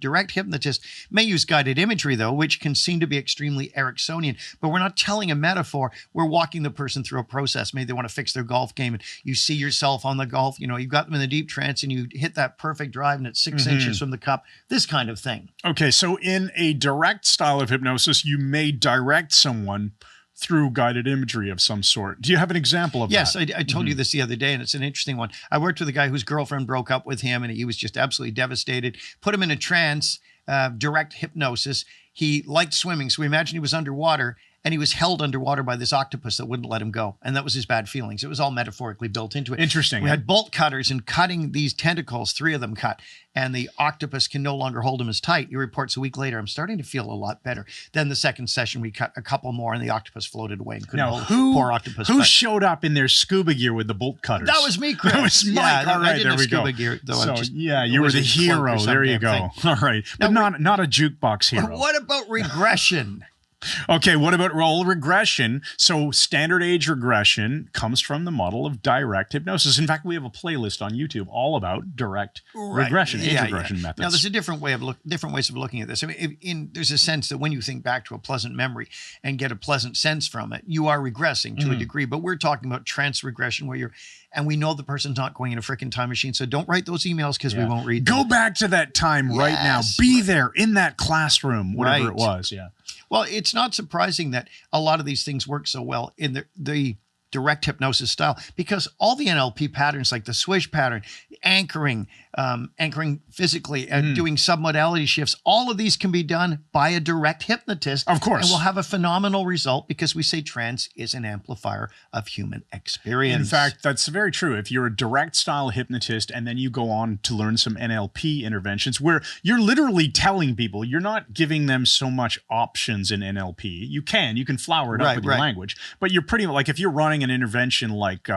direct hypnotist may use guided imagery, though, which can seem to be extremely Ericksonian, but we're not telling a metaphor. We're walking the person through a process. Maybe they want to fix their golf game, and you see yourself on the golf, you've got them in the deep trance, and you hit that perfect drive, and it's 6 inches from the cup, this kind of thing. Okay, so in a direct style of hypnosis, you may direct someone through guided imagery of some sort. Do you have an example of that? Yes, I told you this the other day, and it's an interesting one. I worked with a guy whose girlfriend broke up with him, and he was just absolutely devastated. Put him in a trance, direct hypnosis. He liked swimming, so we imagined he was underwater, and he was held underwater by this octopus that wouldn't let him go. And that was his bad feelings. It was all metaphorically built into it. Interesting. We had bolt cutters and cutting these tentacles, 3 of them cut, and the octopus can no longer hold him as tight. He reports a week later, I'm starting to feel a lot better. Then the second session, we cut a couple more, and the octopus floated away and couldn't hold poor octopus. Who showed up in their scuba gear with the bolt cutters? That was me, Chris. That was Mike. Yeah, all right, there we go. Scuba gear, though. So, you were the hero. There you go. All right. But not a jukebox hero. What about regression? Okay, what about role regression? So standard age regression comes from the model of direct hypnosis. In fact, we have a playlist on YouTube all about direct regression, age regression methods. Now, there's a different ways of looking at this. I mean, there's a sense that when you think back to a pleasant memory and get a pleasant sense from it, you are regressing to a degree. But we're talking about trance regression, where and we know the person's not going in a freaking time machine. So don't write those emails because we won't read them. Go back to that time right now. Be there in that classroom, whatever it was. Yeah. Well, it's not surprising that a lot of these things work so well in the direct hypnosis style, because all the NLP patterns, like the swish pattern, anchoring physically, and doing submodality shifts, all of these can be done by a direct hypnotist. Of course. And we'll have a phenomenal result, because we say trance is an amplifier of human experience. In fact, that's very true. If you're a direct style hypnotist and then you go on to learn some NLP interventions, where you're literally telling people, you're not giving them so much options in NLP. You can flower it up with your language, but you're pretty, like if you're running an intervention like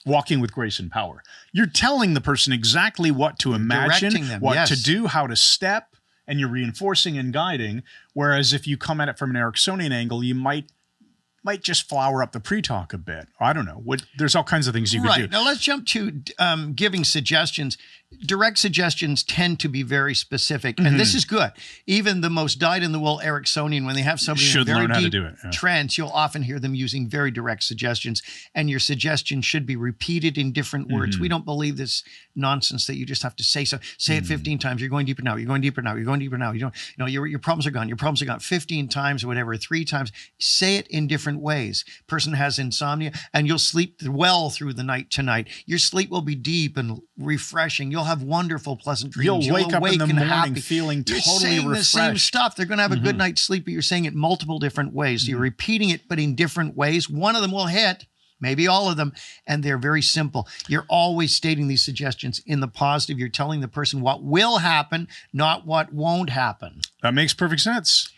Walking with Grace and Power, you're telling the person exactly what to imagine, what to do, how to step, and you're reinforcing and guiding. Whereas if you come at it from an Ericksonian angle, you might just flower up the pre-talk a bit. I don't know. There's all kinds of things you could do. Now let's jump to giving suggestions. Direct suggestions tend to be very specific, and this is good. Even the most dyed-in-the-wool Ericksonian, when they have somebody in a very deep trance, you'll often hear them using very direct suggestions, and your suggestion should be repeated in different words. We don't believe this nonsense that you just have to say it 15 times. You're going deeper now. You're going deeper now. You're going deeper now. Your problems are gone. Your problems are gone 15 times or whatever, 3 times. Say it in different ways. Person has insomnia, and you'll sleep well through the night tonight. Your sleep will be deep and refreshing. You'll have wonderful, pleasant dreams. You'll wake up in the morning feeling totally refreshed. You're saying the same stuff. They're going to have a good night's sleep, but you're saying it multiple different ways. So you're repeating it, but in different ways. One of them will hit, maybe all of them, and they're very simple. You're always stating these suggestions in the positive. You're telling the person what will happen, not what won't happen. That makes perfect sense.